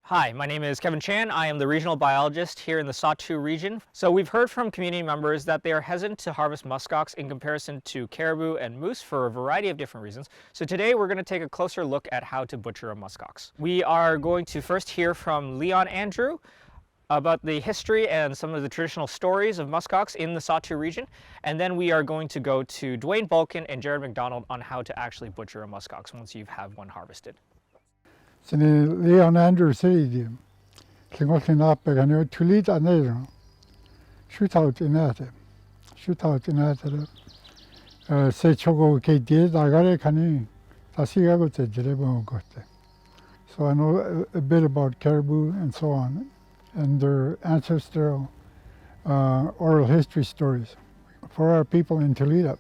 Hi, my name is Kevin Chan. I am the regional biologist here in the Sawtooth region. So we've heard from community members that they are hesitant to harvest muskox in comparison to caribou and moose for a variety of different reasons. So today we're going to take a closer look at how to butcher a muskox. We are going to first hear from Leon Andrew about the history and some of the traditional stories of muskox in the Sawtooth region, and then we are going to go to Dwayne Balkin and Jared McDonald on how to actually butcher a muskox once you have one harvested. Sini Leon Andrew City, Klingotlin Apegano, Tulit Anero, shoot out in that, say Chogo Kate, Agare Kani, Tasiago Jerebo Gote. So I know a bit about caribou and so on, and their ancestral oral history stories. For our people in Toledo,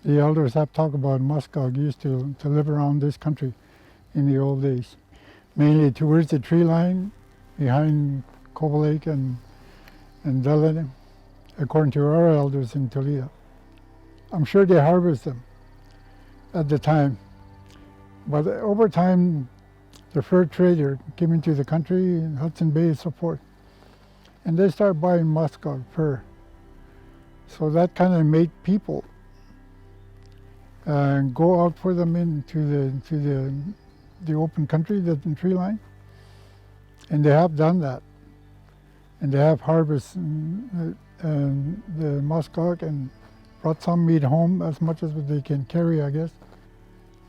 the elders have talked about muskox used to live around this country in the old days, mainly towards the tree line behind Cobble Lake and Delaney, according to our elders in Toledo. I'm sure they harvest them at the time, but over time the fur trader came into the country in Hudson Bay and so forth, and they started buying muskox fur. So that kind of made people go out for them into the open country, the tree line, and they have done that, and they have harvested the muskox and brought some meat home, as much as they can carry, I guess.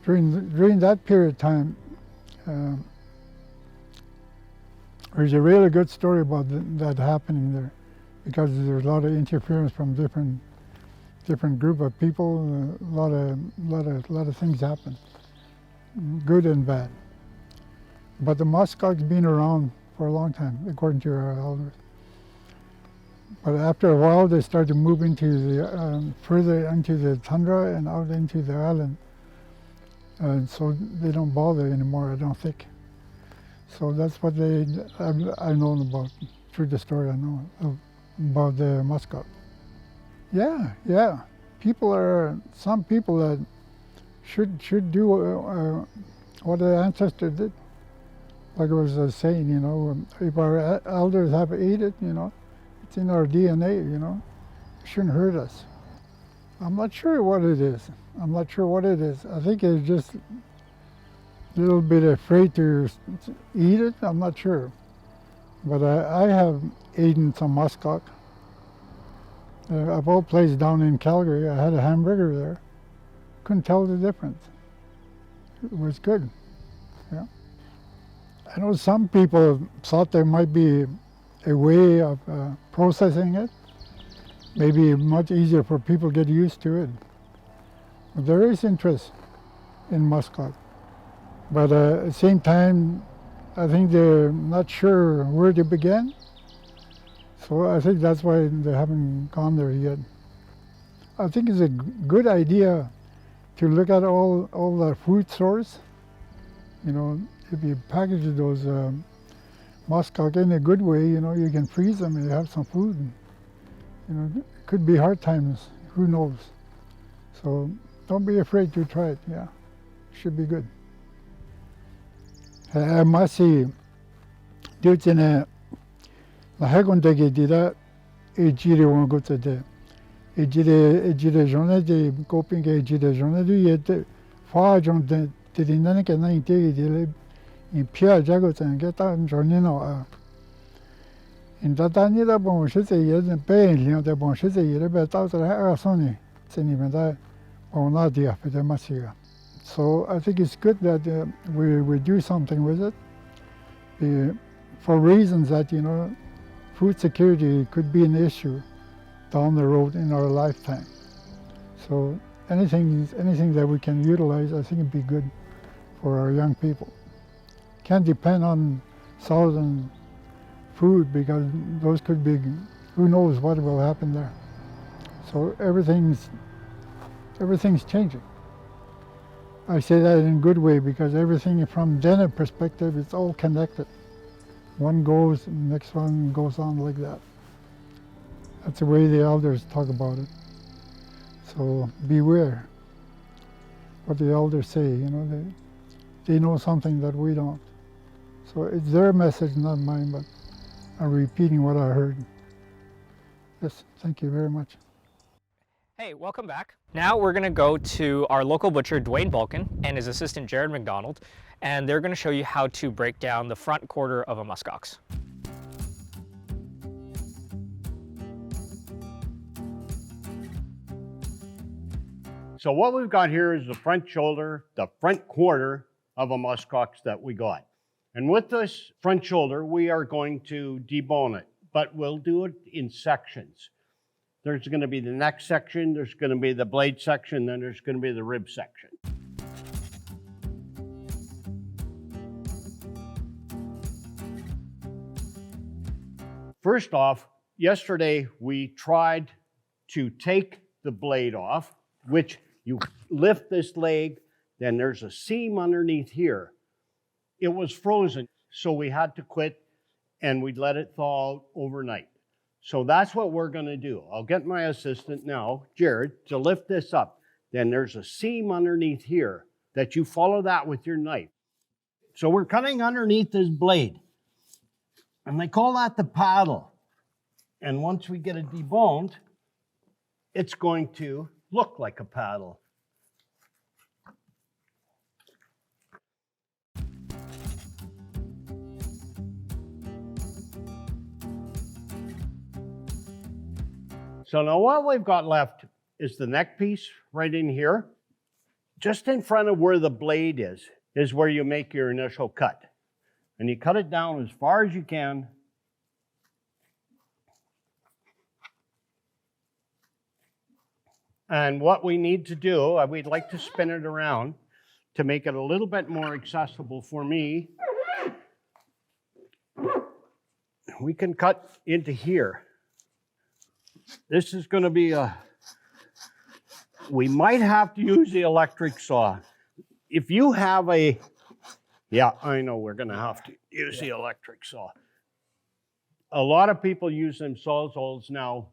During that period of time, there's a really good story about that happening there, because there's a lot of interference from different group of people. A lot of things happen, good and bad. But the muskox been around for a long time, according to our elders. But after a while, they started to move into the further into the tundra and out into the island, and so they don't bother anymore, I don't think. So that's what I've known about through the story I know about the muskox. Yeah. Some people that should do what the ancestors did. Like I was saying, if our elders have ate it, it's in our DNA, it shouldn't hurt us. I'm not sure what it is. I think it's just a little bit afraid to eat it. I'm not sure. But I have eaten some muskox. Of all places down in Calgary, I had a hamburger there. Couldn't tell the difference. It was good. Yeah. I know some people thought there might be a way of processing it, maybe much easier for people to get used to it. But there is interest in muskox. But at the same time, I think they're not sure where to begin. So I think that's why they haven't gone there yet. I think it's a good idea to look at all the food source. If you package those muskox in a good way, you can freeze them and have some food. It could be hard times, who knows? So don't be afraid to try it, yeah. Should be good. Masi, Dutsine, la Hagondegi did that, a jiri won't go to the Ejire journée de coping Ejire journée du yet, far John did in any can I take it in Pierre Jagos and get out and journey no. In that I need a bon shit a year and paying the bon shit a year about out of her sonny, saying even that on idea for the Masiga. So I think it's good that we do something with it. For reasons that, food security could be an issue down the road in our lifetime. So anything that we can utilize, I think it'd be good for our young people. Can't depend on southern food, because those could be, who knows what will happen there. So everything's changing. I say that in a good way, because everything from dinner perspective, it's all connected. One goes, the next one goes on like that. That's the way the elders talk about it. So beware what the elders say, they know something that we don't. So it's their message, not mine, but I'm repeating what I heard. Yes, thank you very much. Hey, welcome back. Now we're going to go to our local butcher, Dwayne Balkin, and his assistant, Jared McDonald, and they're going to show you how to break down the front quarter of a muskox. So what we've got here is the front shoulder, the front quarter of a muskox that we got. And with this front shoulder, we are going to debone it, but we'll do it in sections. There's going to be the neck section, there's going to be the blade section, then there's going to be the rib section. First off, yesterday we tried to take the blade off, which you lift this leg, then there's a seam underneath here. It was frozen, so we had to quit and we'd let it thaw out overnight. So that's what we're going to do. I'll get my assistant now, Jared, to lift this up. Then there's a seam underneath here that you follow that with your knife. So we're cutting underneath this blade. And they call that the paddle. And once we get it deboned, it's going to look like a paddle. So now what we've got left is the neck piece right in here. Just in front of where the blade is where you make your initial cut. And you cut it down as far as you can. And what we need to do, we'd like to spin it around to make it a little bit more accessible for me. We can cut into here. This is going to be we might have to use the electric saw. If you have yeah, I know we're going to have to use the electric saw. A lot of people use them sawzalls now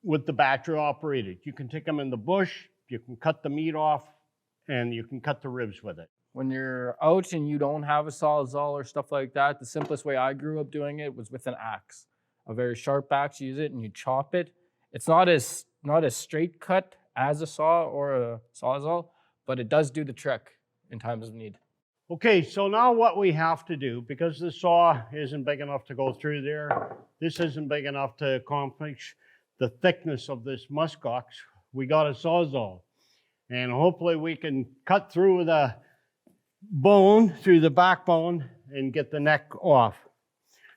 with the battery operated. You can take them in the bush, you can cut the meat off, and you can cut the ribs with it. When you're out and you don't have a sawzall or stuff like that, the simplest way I grew up doing it was with an axe. A very sharp axe, you use it and you chop it. It's not as straight cut as a saw or a sawzall, but it does do the trick in times of need. Okay, so now what we have to do, because the saw isn't big enough to go through there, this isn't big enough to accomplish the thickness of this muskox, we got a sawzall. And hopefully we can cut through the bone, through the backbone, and get the neck off.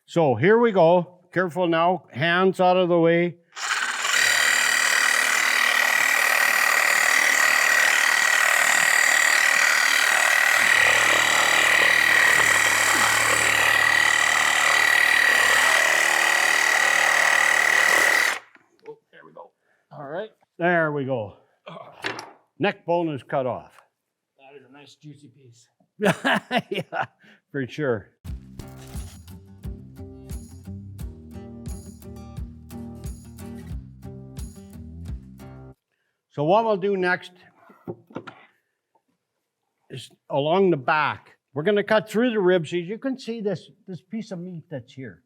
So here we go. Careful now, hands out of the way. Oh, there we go. All right. There we go. Neck bone is cut off. That is a nice juicy piece. Yeah, for sure. So what we'll do next is along the back. We're going to cut through the ribs. As you can see this piece of meat that's here.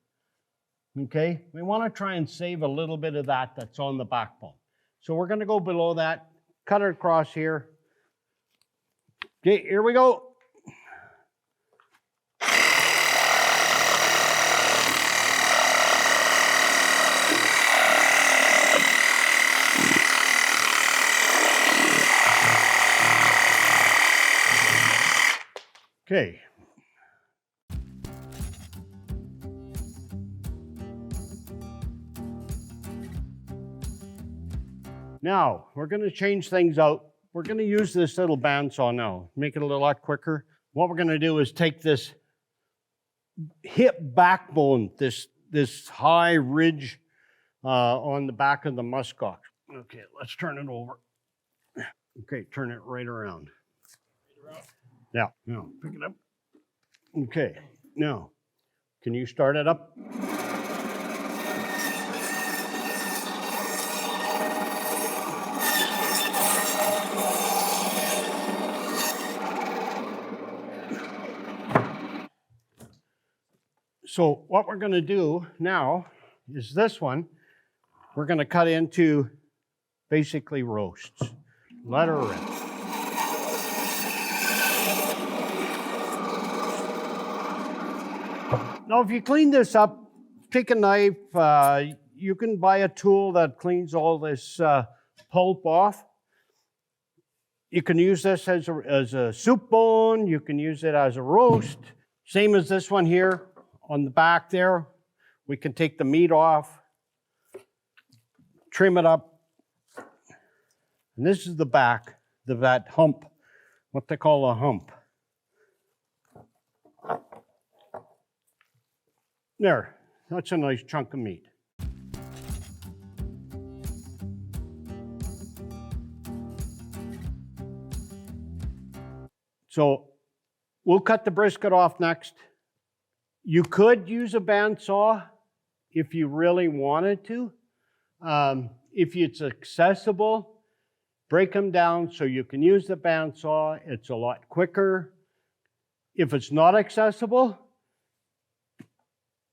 Okay? We want to try and save a little bit of that that's on the backbone. So we're going to go below that, cut it across here. Okay, here we go. Okay. Now, we're going to change things out. We're going to use this little bandsaw now, make it a lot quicker. What we're going to do is take this hip backbone, this high ridge on the back of the muskox. Okay, let's turn it over. Okay, turn it right around. Yeah, now pick it up. Okay, now, can you start it up? So what we're going to do now is this one, we're going to cut into basically roasts. Let her rip. Now, if you clean this up, take a knife. You can buy a tool that cleans all this pulp off. You can use this as a soup bone. You can use it as a roast. Same as this one here on the back there. We can take the meat off, trim it up. And this is the back, that hump, what they call a hump. There, that's a nice chunk of meat. So we'll cut the brisket off next. You could use a bandsaw if you really wanted to. If it's accessible, break them down so you can use the bandsaw. It's a lot quicker. If it's not accessible,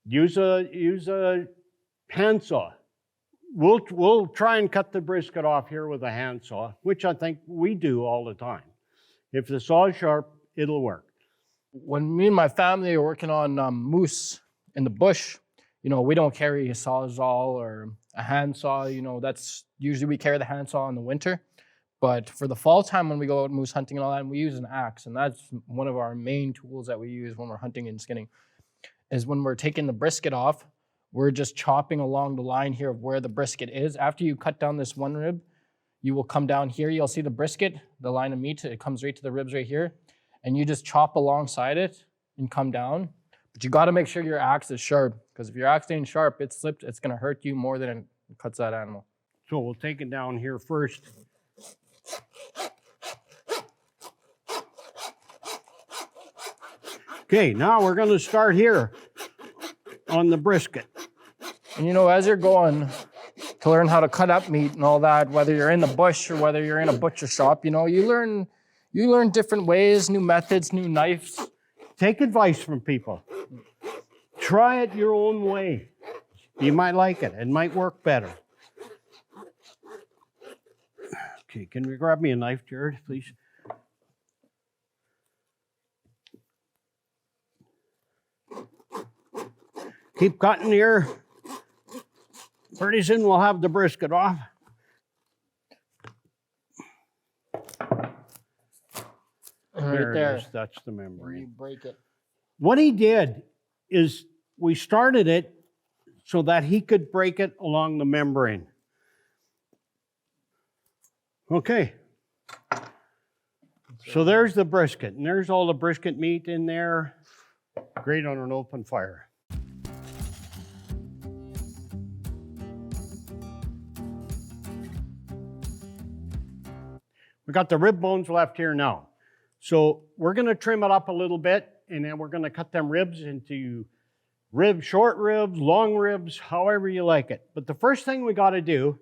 use a handsaw. We'll try and cut the brisket off here with a handsaw, which I think we do all the time. If the saw is sharp, it'll work. When me and my family are working on moose in the bush, we don't carry a sawzall or a handsaw. That's usually we carry the handsaw in the winter. But for the fall time when we go out moose hunting and all that, we use an axe. And that's one of our main tools that we use when we're hunting and skinning, is when we're taking the brisket off, we're just chopping along the line here of where the brisket is. After you cut down this one rib, you will come down here. You'll see the brisket, the line of meat. It comes right to the ribs right here. And you just chop alongside it and come down. But you got to make sure your axe is sharp, because if your axe ain't sharp, it's slipped, it's going to hurt you more than it cuts that animal. So we'll take it down here first. Okay, now we're going to start here on the brisket. And as you're going to learn how to cut up meat and all that, whether you're in the bush or whether you're in a butcher shop, you learn different ways, new methods, new knives. Take advice from people. Try it your own way. You might like it. It might work better. Okay, can we grab me a knife, Jared, please? Keep cutting here. Pretty soon we'll have the brisket off. Right there. That's the membrane. You break it. What he did is we started it so that he could break it along the membrane. Okay. So there's the brisket, and there's all the brisket meat in there. Great on an open fire. We got the rib bones left here now. So we're going to trim it up a little bit, and then we're going to cut them ribs into short ribs, long ribs, however you like it. But the first thing we got to do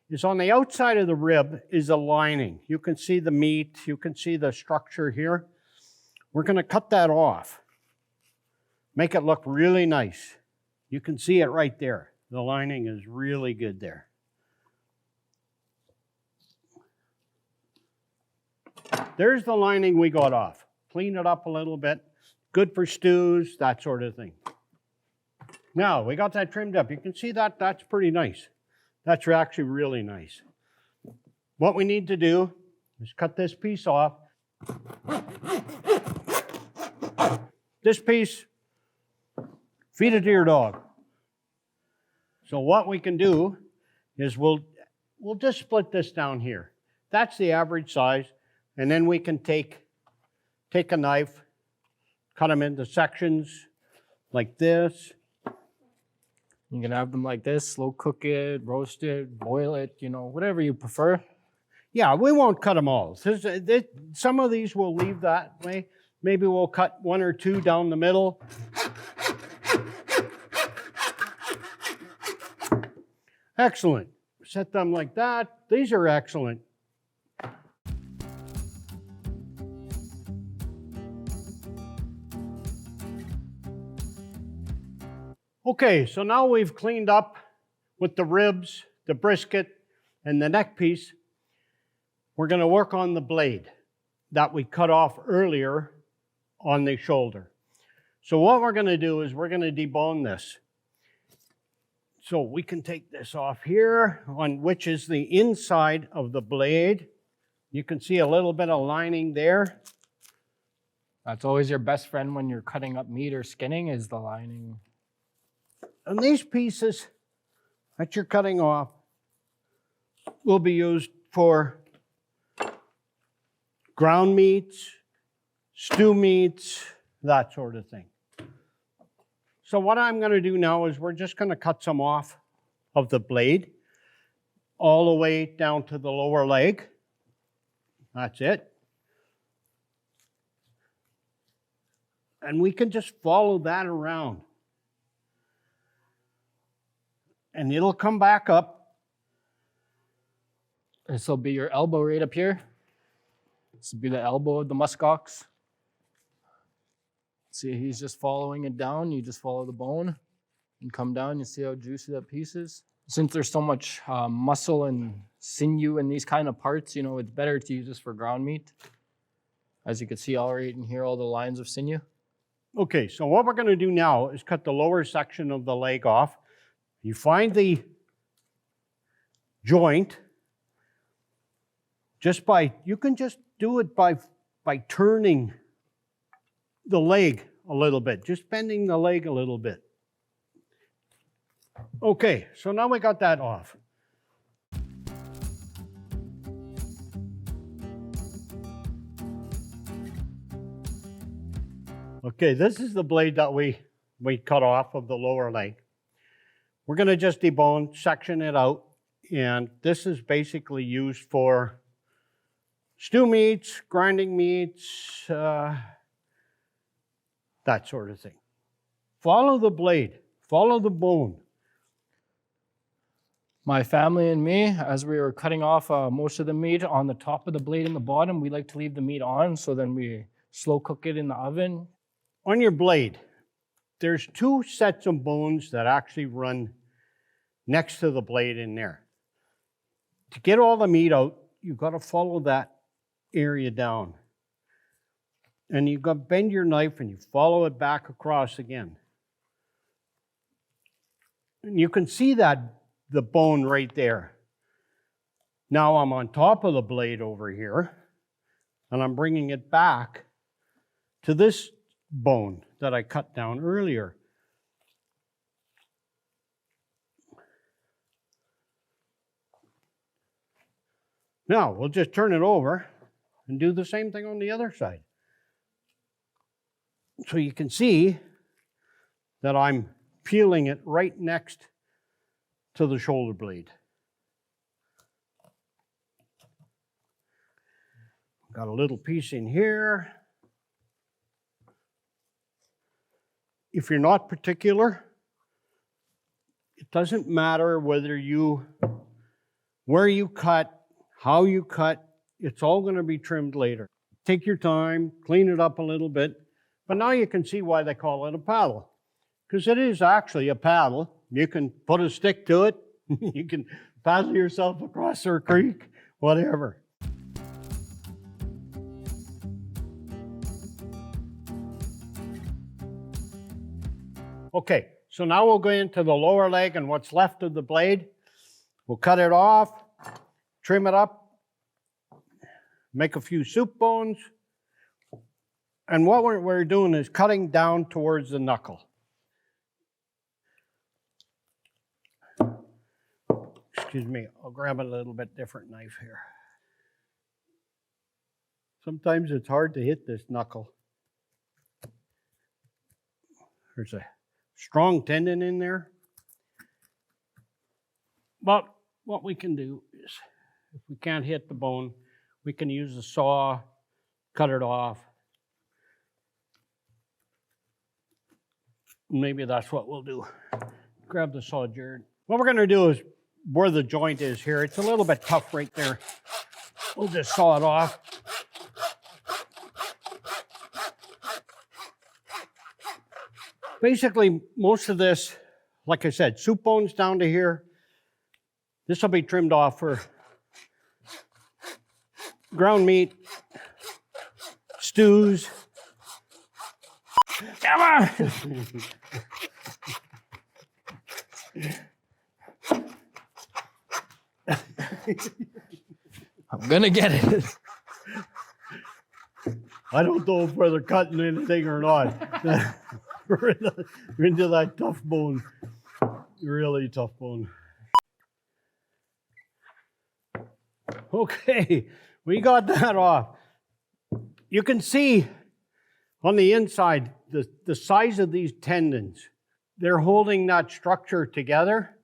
is on the outside of the rib is a lining. You can see the meat, you can see the structure here. We're going to cut that off. Make it look really nice. You can see it right there. The lining is really good there. There's the lining we got off. Clean it up a little bit. Good for stews, that sort of thing. Now, we got that trimmed up. You can see that, that's pretty nice. That's actually really nice. What we need to do is cut this piece off. This piece, feed it to your dog. So what we can do is we'll just split this down here. That's the average size. And then we can take a knife, cut them into sections like this. You can have them like this, slow cook it, roast it, boil it, whatever you prefer. Yeah, we won't cut them all. Some of these we'll leave that way. Maybe we'll cut one or two down the middle. Excellent. Set them like that. These are excellent. Okay, so now we've cleaned up with the ribs, the brisket, and the neck piece. We're going to work on the blade that we cut off earlier on the shoulder. So what we're going to do is we're going to debone this. So we can take this off here, on which is the inside of the blade. You can see a little bit of lining there. That's always your best friend when you're cutting up meat or skinning, is the lining. And these pieces that you're cutting off will be used for ground meats, stew meats, that sort of thing. So what I'm going to do now is we're just going to cut some off of the blade all the way down to the lower leg. That's it. And we can just follow that around. And it'll come back up. This will be your elbow right up here. This will be the elbow of the muskox. See, he's just following it down. You just follow the bone and come down. You see how juicy that piece is? Since there's so much muscle and sinew in these kind of parts, you know, it's better to use this for ground meat. As you can see all right in here, all the lines of sinew. Okay, so what we're going to do now is cut the lower section of the leg off. You find the joint just by, you can just do it by turning the leg a little bit, just bending the leg a little bit. Okay, so now we got that off. Okay, this is the blade that we cut off of the lower leg. We're going to just debone, section it out, and this is basically used for stew meats, grinding meats, that sort of thing. Follow the blade, follow the bone. My family and me, as we were cutting off most of the meat on the top of the blade and the bottom, we like to leave the meat on, so then we slow cook it in the oven. On your blade, there's two sets of bones that actually run next to the blade in there. To get all the meat out, you've got to follow that area down. And you've got to bend your knife and you follow it back across again. And you can see that, the bone right there. Now I'm on top of the blade over here, and I'm bringing it back to this bone that I cut down earlier. Now we'll just turn it over and do the same thing on the other side. So you can see that I'm peeling it right next to the shoulder blade. Got a little piece in here. If you're not particular, it doesn't matter whether where you cut, how you cut, it's all going to be trimmed later. Take your time, clean it up a little bit, but now you can see why they call it a paddle. Because it is actually a paddle. You can put a stick to it, you can paddle yourself across a creek, whatever. Okay, so now we'll go into the lower leg and what's left of the blade. We'll cut it off, trim it up, make a few soup bones. And what we're doing is cutting down towards the knuckle. Excuse me, I'll grab a little bit different knife here. Sometimes it's hard to hit this knuckle. There's a strong tendon in there. But what we can do is, if we can't hit the bone, we can use a saw, cut it off. Maybe that's what we'll do. Grab the saw, Jared. What we're going to do is, where the joint is here, it's a little bit tough right there. We'll just saw it off. Basically, most of this like I said, soup bones down to here. This will be trimmed off for ground meat, stews. Come on! I'm gonna get it. I don't know if we're cutting anything or not. we're into that tough bone, really tough bone. Okay, we got that off. You can see on the inside the size of these tendons. They're holding that structure together.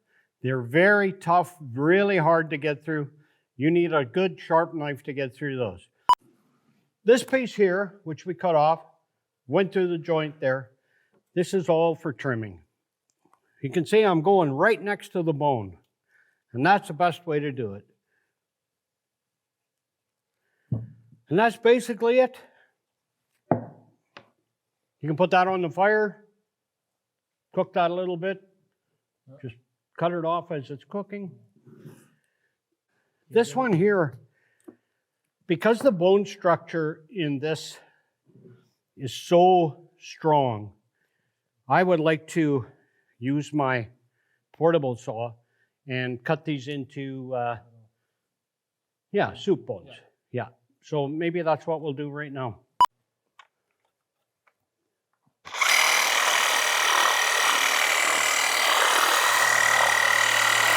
They're very tough, really hard to get through. You need a good sharp knife to get through those. This piece here, which we cut off, went through the joint there. This is all for trimming. You can see I'm going right next to the bone, and that's the best way to do it. And that's basically it. You can put that on the fire, cook that a little bit, just cut it off as it's cooking. This one here, because the bone structure in this is so strong, I would like to use my portable saw and cut these into, soup bones. Yeah, so maybe that's what we'll do right now.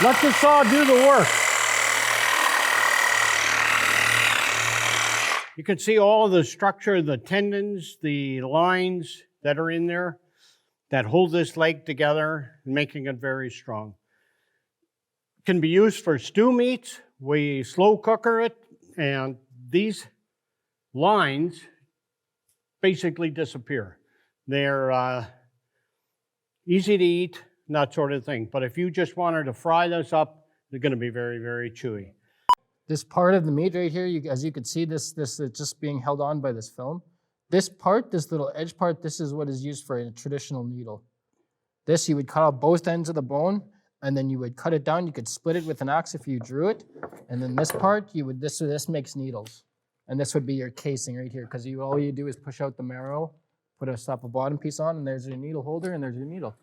Let the saw do the work. You can see all the structure, the tendons, the lines that are in there that hold this leg together, making it very strong. It can be used for stew meats. We slow cooker it, and these lines basically disappear. They're easy to eat, that sort of thing. But if you just wanted to fry this up, they're going to be very, very chewy. This part of the meat right here, as you can see, this is just being held on by this film. This part, this little edge part, this is what is used for a traditional needle. This, you would cut off both ends of the bone, and then you would cut it down. You could split it with an axe if you drew it. And then this part, this makes needles. And this would be your casing right here, because all you do is push out the marrow, slap a bottom piece on, and there's your needle holder, and there's your needle.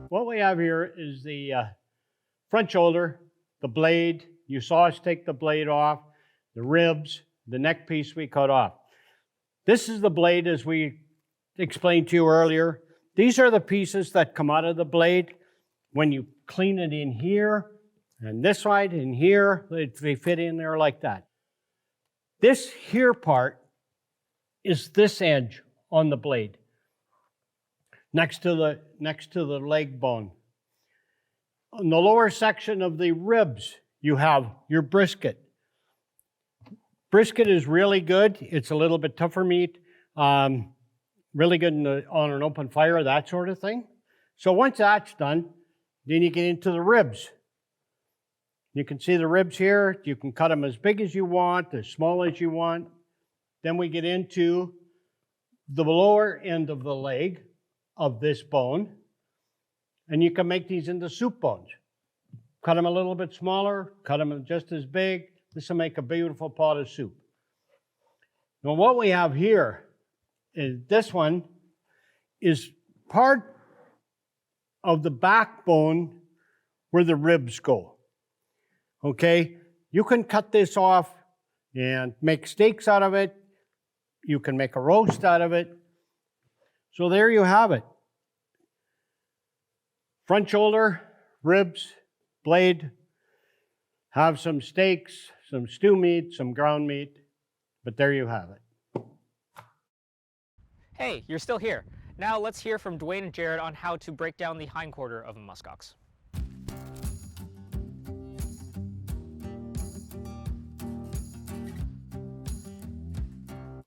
What we have here is the front shoulder, the blade. You saw us take the blade off, the ribs, the neck piece we cut off. This is the blade as we explained to you earlier. These are the pieces that come out of the blade. When you clean it in here, and this side in here, they fit in there like that. This here part is this edge on the blade, next to the leg bone. On the lower section of the ribs, you have your brisket. Brisket is really good. It's a little bit tougher meat, really good on an open fire, that sort of thing. So once that's done, then you get into the ribs. You can see the ribs here. You can cut them as big as you want, as small as you want. Then we get into the lower end of the leg of this bone, and you can make these into soup bones. Cut them a little bit smaller, cut them just as big. This will make a beautiful pot of soup. Now what we have here is this one is part of the backbone where the ribs go. Okay, you can cut this off and make steaks out of it. You can make a roast out of it. So there you have it. Front shoulder, ribs, blade, have some steaks, some stew meat, some ground meat, but there you have it. Hey, you're still here. Now let's hear from Dwayne and Jared on how to break down the hindquarter of a muskox.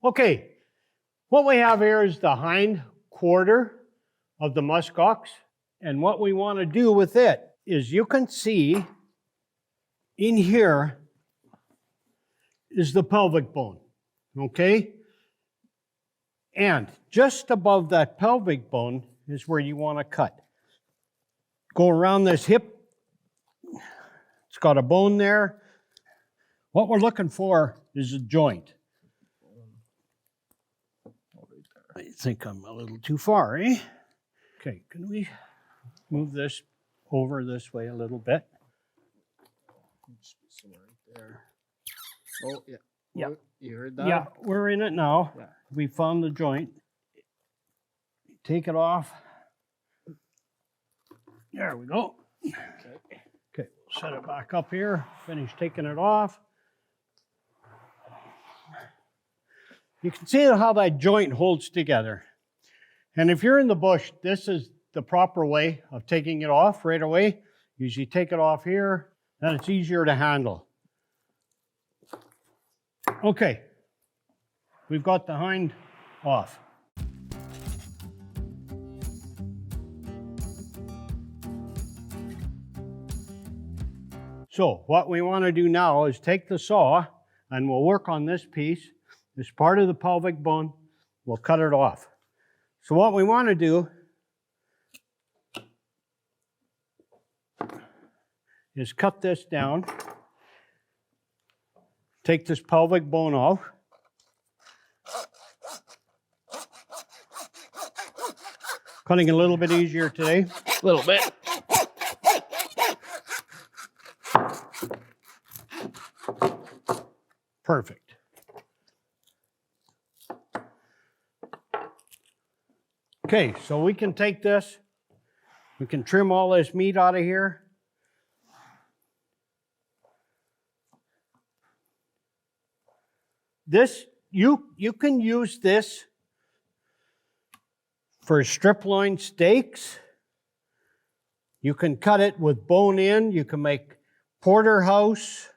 Okay, what we have here is the hind quarter of the muskox, and what we want to do with it is you can see in here is the pelvic bone. Okay? And just above that pelvic bone is where you want to cut. Go around this hip. It's got a bone there. What we're looking for is a joint. I think I'm a little too far, eh? Okay, can we move this over this way a little bit? Right there. Oh, yeah. Yeah. Oh, you heard that? Yeah, we're in it now. Yeah. We found the joint. Take it off. There we go. Okay. Okay, we'll set it back up here. Finish taking it off. You can see how that joint holds together. And if you're in the bush, this is the proper way of taking it off right away. Usually take it off here, then it's easier to handle. Okay, we've got the hind off. So what we want to do now is take the saw and we'll work on this piece. This part of the pelvic bone, we'll cut it off. So what we want to do is cut this down. Take this pelvic bone off. Cutting a little bit easier today. A little bit. Perfect. Okay, so we can take this. We can trim all this meat out of here. This, you can use this for strip loin steaks. You can cut it with bone in. You can make porterhouse,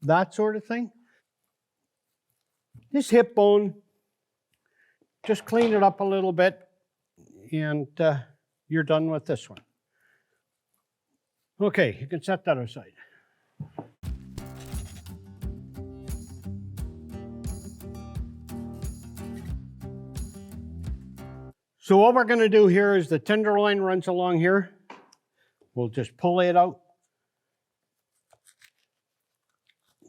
that sort of thing. This hip bone, just clean it up a little bit and you're done with this one. Okay, you can set that aside. So what we're going to do here is the tenderloin runs along here. We'll just pull it out.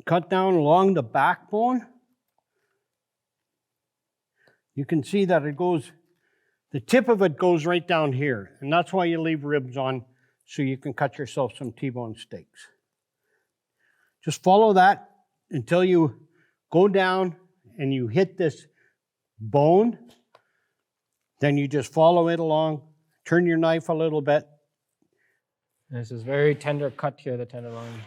Cut down along the backbone. You can see that it goes, the tip of it goes right down here. And that's why you leave ribs on, so you can cut yourself some T-bone steaks. Just follow that until you go down and you hit this bone. Then you just follow it along, turn your knife a little bit. This is very tender cut here, the tenderloin.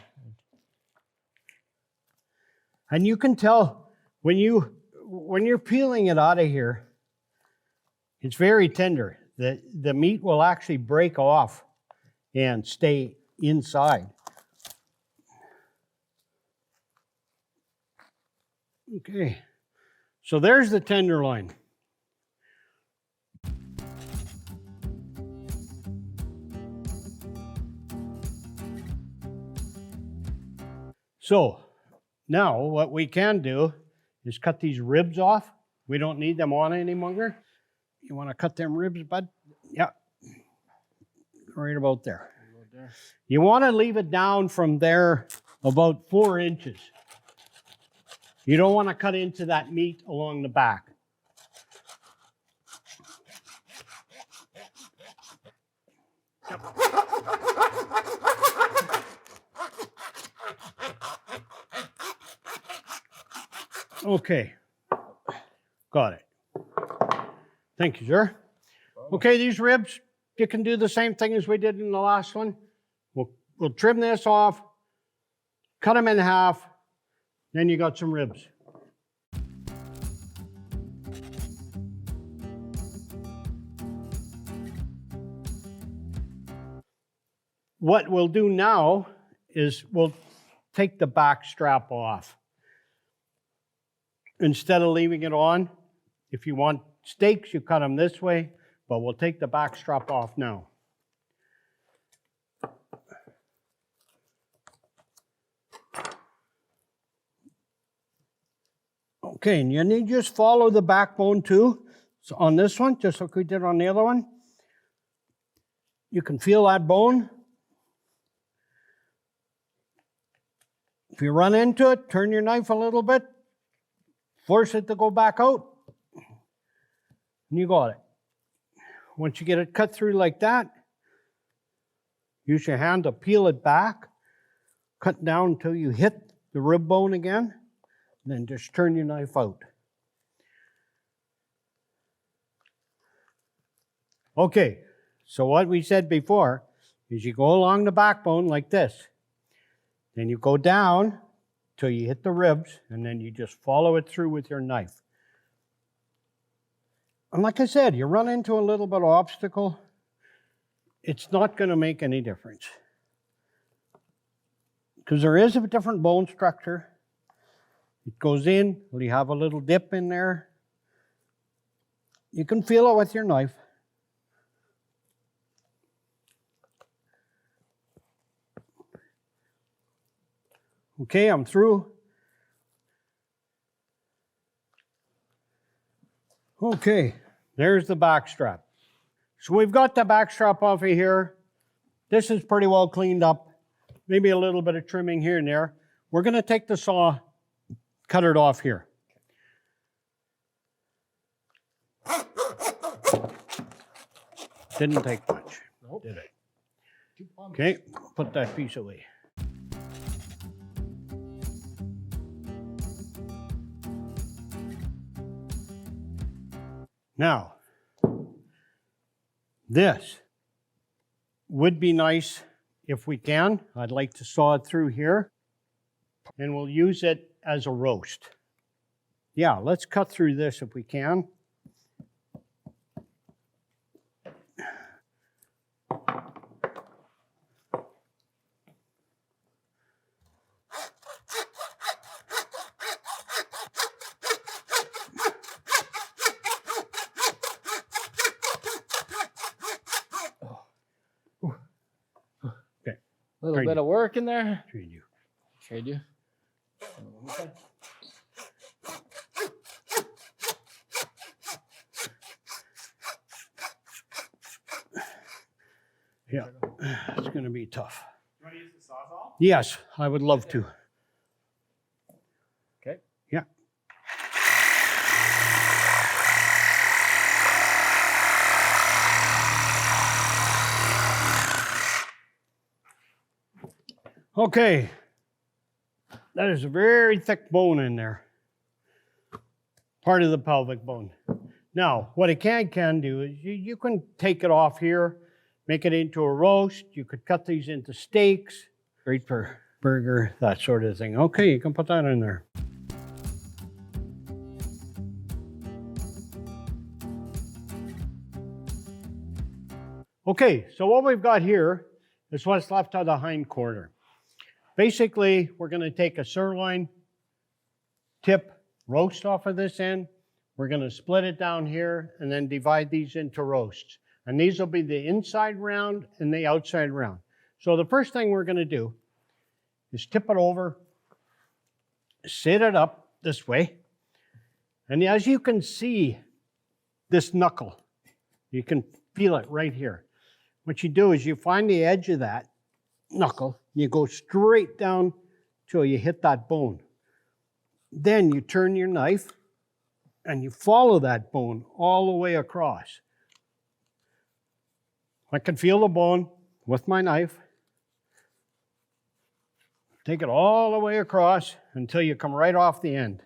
And you can tell when you're peeling it out of here, it's very tender. The meat will actually break off and stay inside. Okay, so there's the tenderloin. So now what we can do is cut these ribs off. We don't need them on any longer. You want to cut them ribs, bud? Yeah, right about there. You want to leave it down from there about 4 inches. You don't want to cut into that meat along the back. Okay, got it. Thank you, sir. Okay, these ribs, you can do the same thing as we did in the last one. We'll trim this off, cut them in half, then you got some ribs. What we'll do now is we'll take the back strap off. Instead of leaving it on, if you want steaks, you cut them this way, but we'll take the back strap off now. Okay, and you just follow the backbone too. So on this one, just like we did on the other one, you can feel that bone. If you run into it, turn your knife a little bit, force it to go back out, and you got it. Once you get it cut through like that, use your hand to peel it back, cut down until you hit the rib bone again, and then just turn your knife out. Okay, so what we said before is you go along the backbone like this. Then you go down till you hit the ribs, and then you just follow it through with your knife. And like I said, you run into a little bit of obstacle, it's not going to make any difference. Because there is a different bone structure. It goes in, you have a little dip in there. You can feel it with your knife. Okay, I'm through. Okay, there's the backstrap. So we've got the backstrap off of here. This is pretty well cleaned up. Maybe a little bit of trimming here and there. We're going to take the saw, cut it off here. Didn't take much, Nope. did it? Okay, put that piece away. Now, this would be nice if we can. I'd like to saw it through here, and we'll use it as a roast. Yeah, let's cut through this if we can. A little bit of work in there. Trade you. Trade you. Yeah, it's going to be tough. You want to use the Sawzall? Yes, I would love to. Okay. Yeah. Okay, that is a very thick bone in there, part of the pelvic bone. Now, what it can do is you can take it off here, make it into a roast. You could cut these into steaks, great for burger, that sort of thing. Okay, you can put that in there. Okay, so what we've got here is what's left of the hind quarter. Basically, we're going to take a sirloin tip roast off of this end. We're going to split it down here and then divide these into roasts. And these will be the inside round and the outside round. So the first thing we're going to do is tip it over, set it up this way. And as you can see, this knuckle, you can feel it right here. What you do is you find the edge of that knuckle, you go straight down till you hit that bone. Then you turn your knife and you follow that bone all the way across. I can feel the bone with my knife. Take it all the way across until you come right off the end.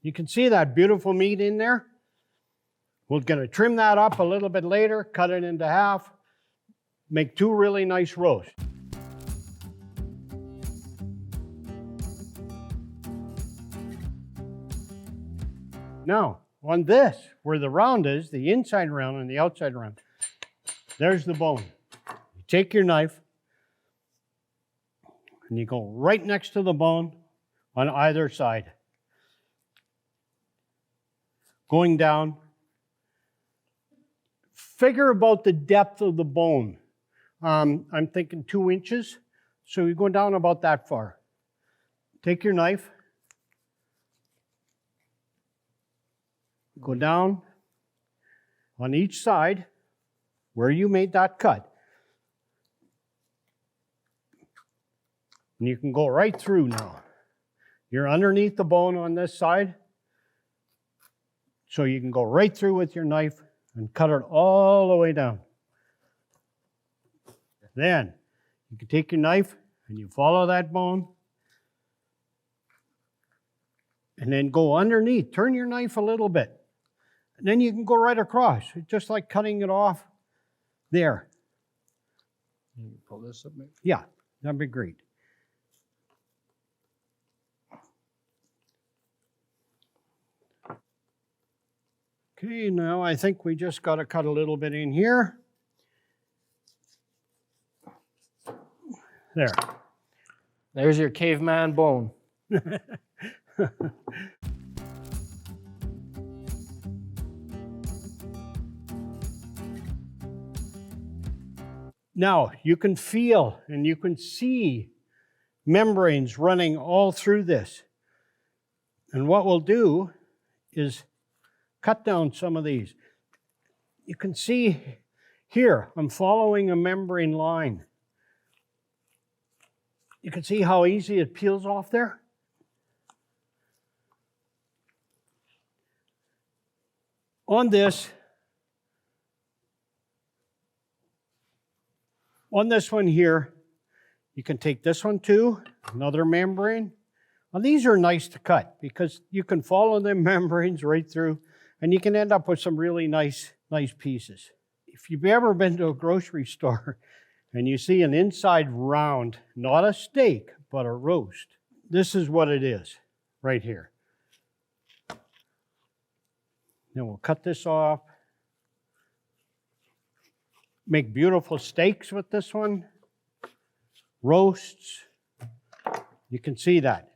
You can see that beautiful meat in there. We're going to trim that up a little bit later, cut it into half, make two really nice roasts. Now, on this, where the round is, the inside round and the outside round, there's the bone. You take your knife and you go right next to the bone on either side. Going down. Figure about the depth of the bone. I'm thinking 2 inches. So you go down about that far. Take your knife, go down on each side where you made that cut. And you can go right through now. You're underneath the bone on this side, so you can go right through with your knife and cut it all the way down. Then you can take your knife and you follow that bone and then go underneath. Turn your knife a little bit. And then you can go right across. It's just like cutting it off there. You can pull this up, maybe? Yeah, that'd be great. Okay, now I think we just got to cut a little bit in here. There. There's your caveman bone. Now, you can feel and you can see membranes running all through this. And what we'll do is cut down some of these. You can see here, I'm following a membrane line. You can see how easy it peels off there. On this one here, you can take this one too, another membrane. Now these are nice to cut because you can follow the membranes right through and you can end up with some really nice pieces. If you've ever been to a grocery store and you see an inside round, not a steak, but a roast, this is what it is right here. Then we'll cut this off. Make beautiful steaks with this one. Roasts. You can see that.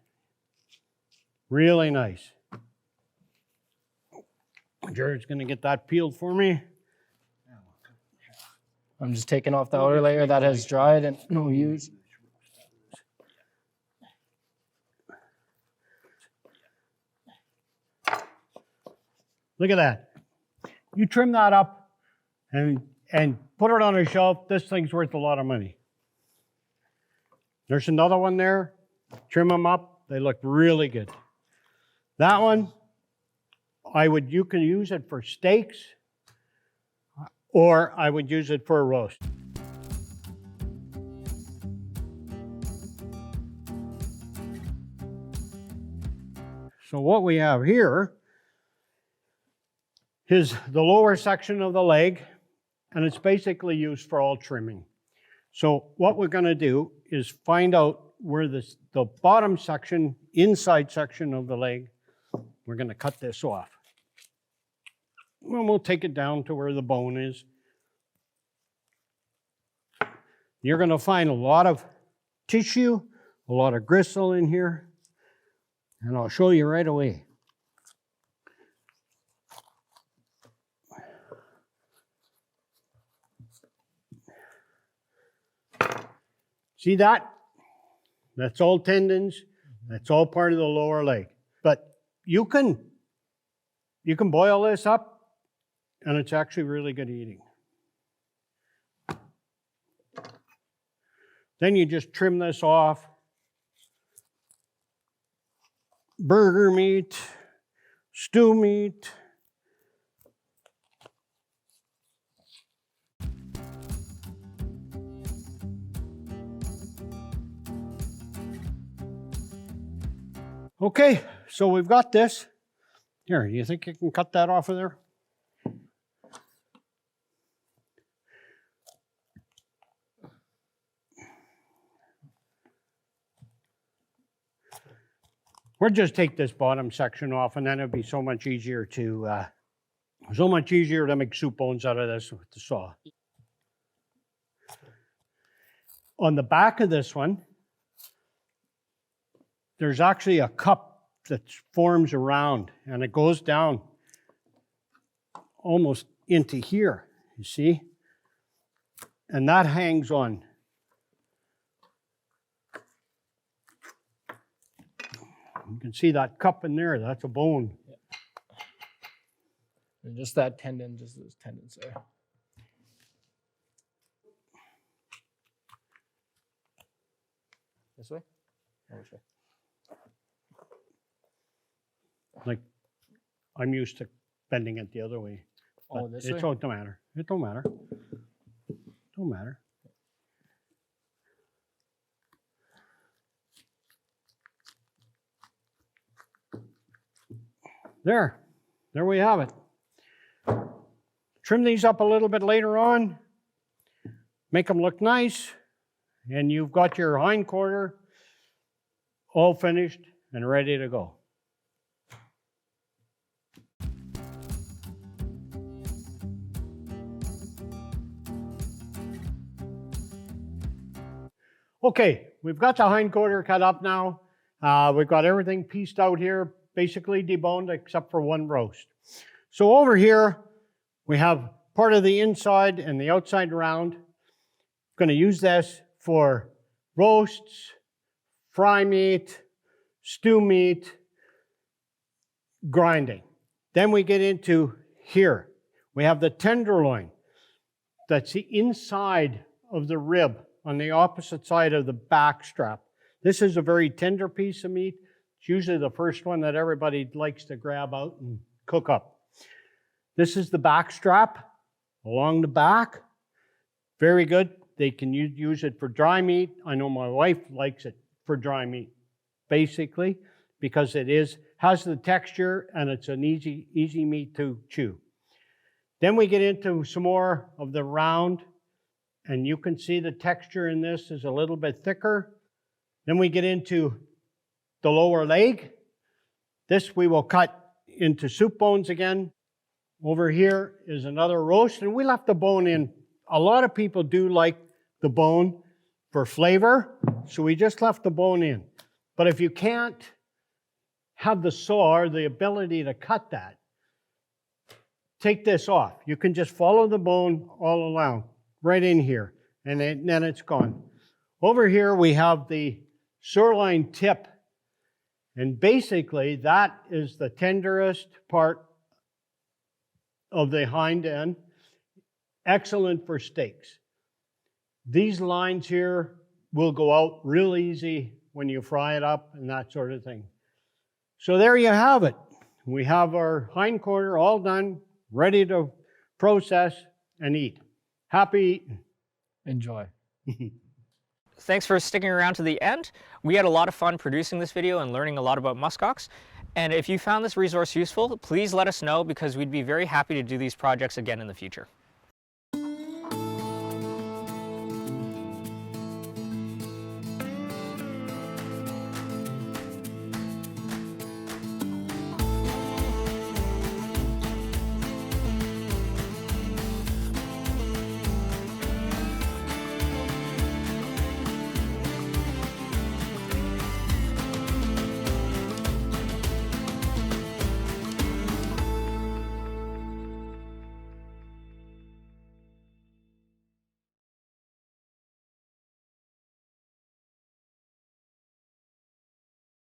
Really nice. Jared's going to get that peeled for me. I'm just taking off the outer layer that has dried and no use. Look at that. You trim that up and put it on a shelf. This thing's worth a lot of money. There's another one there. Trim them up. They look really good. That one, you can use it for steaks, or I would use it for a roast. So what we have here is the lower section of the leg, and it's basically used for all trimming. So what we're going to do is find out where the bottom section, inside section of the leg, we're going to cut this off. And we'll take it down to where the bone is. You're going to find a lot of tissue, a lot of gristle in here, and I'll show you right away. See that? That's all tendons. That's all part of the lower leg. But you can boil this up, and it's actually really good eating. Then you just trim this off. Burger meat, stew meat. Okay, so we've got this. Here, you think you can cut that off of there? We'll just take this bottom section off, and then it'll be so much easier to make soup bones out of this with the saw. On the back of this one, there's actually a cup that forms around, and it goes down almost into here, you see? and that hangs on. You can see that cup in there, that's a bone. And just that tendon, just those tendons there. This way? Or which way? Like, I'm used to bending it the other way. Oh, But this it way? don't matter. It don't matter. Don't matter. There we have it. Trim these up a little bit later on, make them look nice, and you've got your hind quarter all finished and ready to go. Okay, we've got the hind quarter cut up now. We've got everything pieced out here, basically deboned except for one roast. So over here, we have part of the inside and the outside round. I'm going to use this for roasts, fry meat, stew meat, grinding. Then we get into here. We have the tenderloin. That's the inside of the rib on the opposite side of the backstrap. This is a very tender piece of meat. It's usually the first one that everybody likes to grab out and cook up. This is the backstrap along the back. Very good. They can use it for dry meat. I know my wife likes it for dry meat, basically, because it has the texture and it's an easy meat to chew. Then we get into some more of the round, and you can see the texture in this is a little bit thicker. Then we get into the lower leg. This we will cut into soup bones again. Over here is another roast, and we left the bone in. A lot of people do like the bone for flavor, so we just left the bone in. But if you can't have the saw or the ability to cut that, take this off. You can just follow the bone all along, right in here, and then it's gone. Over here we have the sirloin tip, and basically that is the tenderest part of the hind end. Excellent for steaks. These lines here will go out real easy when you fry it up and that sort of thing. So there you have it. We have our hind quarter all done, ready to process and eat. Happy eating. Enjoy. Thanks for sticking around to the end. We had a lot of fun producing this video and learning a lot about muskox. And if you found this resource useful, please let us know, because we'd be very happy to do these projects again in the future.